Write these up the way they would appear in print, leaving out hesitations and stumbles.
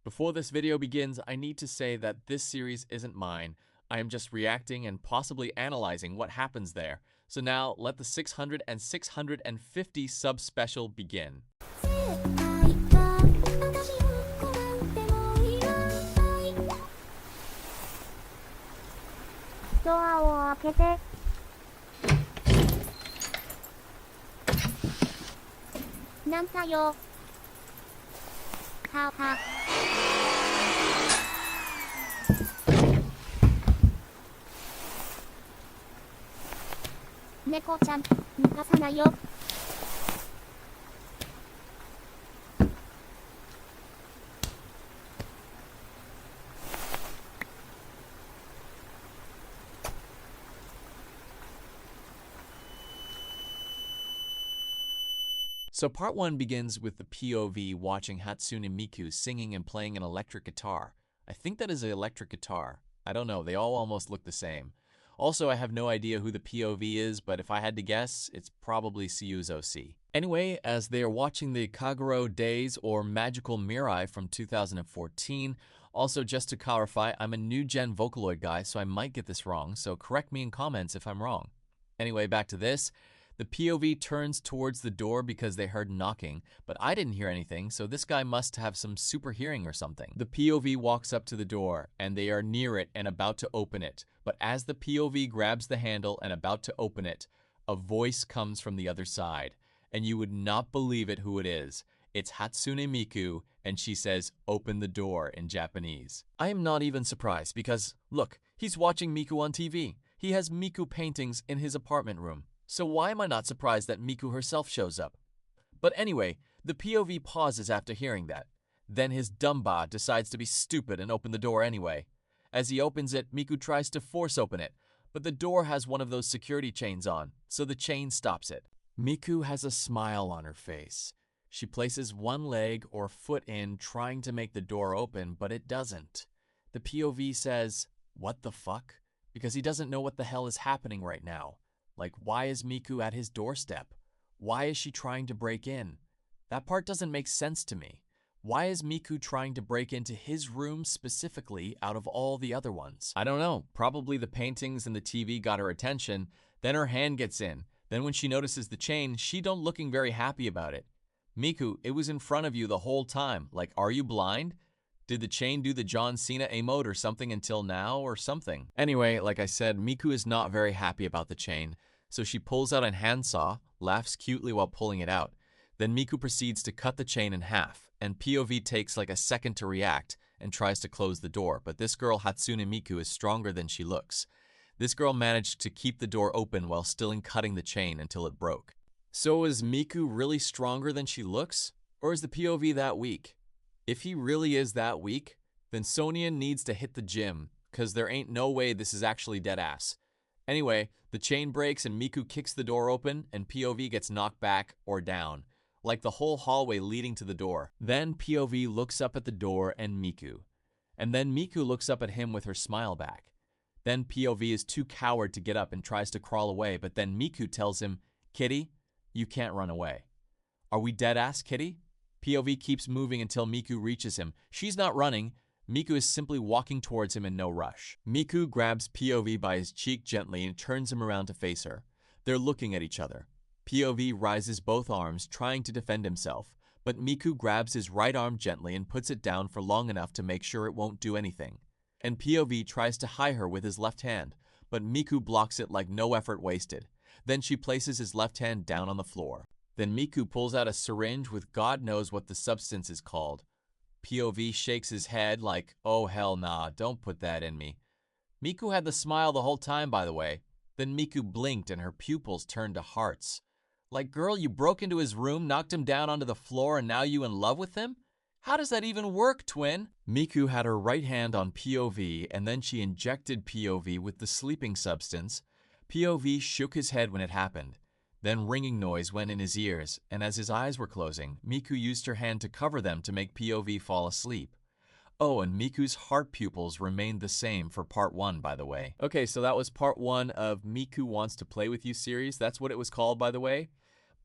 Before this video begins, I need to say that this series isn't mine. I am just reacting and possibly analyzing what happens there. So now, let the 600 and 650 sub-special begin. ドアを開けて。なんだよ。はは。猫ちゃん、抜かさないよ。So part 1 begins with the POV watching Hatsune Miku singing and playing an electric guitar. I think that is an electric guitar. I don't know, they all almost look the same. Also, I have no idea who the POV is, but if I had to guess, it's probably Suyuzo C. Anyway, as they are watching the Kagero Days or Magical Mirai from 2014, also just to clarify, I'm a new gen Vocaloid guy, so I might get this wrong, so correct me in comments if I'm wrong. Anyway, back to this. The POV turns towards the door because they heard knocking, but I didn't hear anything, so this guy must have some super hearing or something. The POV walks up to the door, and they are near it and about to open it, but as the POV grabs the handle and about to open it, a voice comes from the other side, and you would not believe it who it is. It's Hatsune Miku, and she says, "Open the door," in Japanese. I am not even surprised because, look, he's watching Miku on TV. He has Miku paintings in his apartment room. So why am I not surprised that Miku herself shows up? But anyway, the POV pauses after hearing that. Then his dumba decides to be stupid and open the door anyway. As he opens it, Miku tries to force open it, but the door has one of those security chains on, so the chain stops it. Miku has a smile on her face. She places one leg or foot in, trying to make the door open, but it doesn't. The POV says, "What the fuck?" Because he doesn't know what the hell is happening right now. Like, why is Miku at his doorstep? Why is she trying to break in? That part doesn't make sense to me. Why is Miku trying to break into his room specifically out of all the other ones? I don't know. Probably the paintings and the TV got her attention. Then her hand gets in. Then when she notices the chain, she don't looking very happy about it. Miku, it was in front of you the whole time. Like, are you blind? Did the chain do the John Cena emote or something until now or something? Anyway, like I said, Miku is not very happy about the chain, so she pulls out a handsaw, laughs cutely while pulling it out. Then Miku proceeds to cut the chain in half, and POV takes like a second to react and tries to close the door, but this girl Hatsune Miku is stronger than she looks. This girl managed to keep the door open while still cutting the chain until it broke. So is Miku really stronger than she looks? Or is the POV that weak? If he really is that weak, then Sonia needs to hit the gym, cause there ain't no way this is actually dead ass. Anyway, the chain breaks and Miku kicks the door open and POV gets knocked back or down, like the whole hallway leading to the door. Then POV looks up at the door and Miku. And then Miku looks up at him with her smile back. Then POV is too coward to get up and tries to crawl away, but then Miku tells him, "Kitty, you can't run away." Are we dead ass, Kitty? POV keeps moving until Miku reaches him. She's not running. Miku is simply walking towards him in no rush. Miku grabs POV by his cheek gently and turns him around to face her. They're looking at each other. POV rises both arms, trying to defend himself, but Miku grabs his right arm gently and puts it down for long enough to make sure it won't do anything. And POV tries to high her with his left hand, but Miku blocks it like no effort wasted. Then she places his left hand down on the floor. Then Miku pulls out a syringe with God knows what the substance is called. POV shakes his head like, "Oh hell nah, don't put that in me." Miku had the smile the whole time, by the way. Then Miku blinked and her pupils turned to hearts. Like, girl, you broke into his room, knocked him down onto the floor, and now you in love with him? How does that even work, twin? Miku had her right hand on POV, and then she injected POV with the sleeping substance. POV shook his head when it happened. Then ringing noise went in his ears, and as his eyes were closing, Miku used her hand to cover them to make POV fall asleep. Oh, and Miku's heart pupils remained the same for part 1, by the way. Okay, so that was part 1 of Miku Wants to Play With You series. That's what it was called, by the way.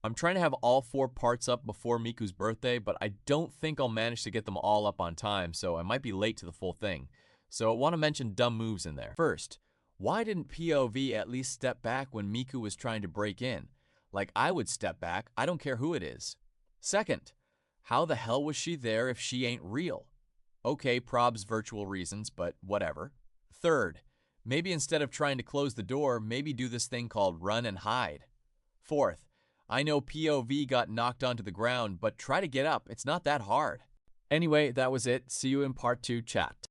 I'm trying to have all 4 parts up before Miku's birthday, but I don't think I'll manage to get them all up on time, so I might be late to the full thing. So I want to mention dumb moves in there. First, why didn't POV at least step back when Miku was trying to break in? Like, I would step back, I don't care who it is. Second, how the hell was she there if she ain't real? Okay, probs virtual reasons, but whatever. Third, maybe instead of trying to close the door, maybe do this thing called run and hide. Fourth, I know POV got knocked onto the ground, but try to get up. It's not that hard. Anyway, that was it. See you in part 2 chat.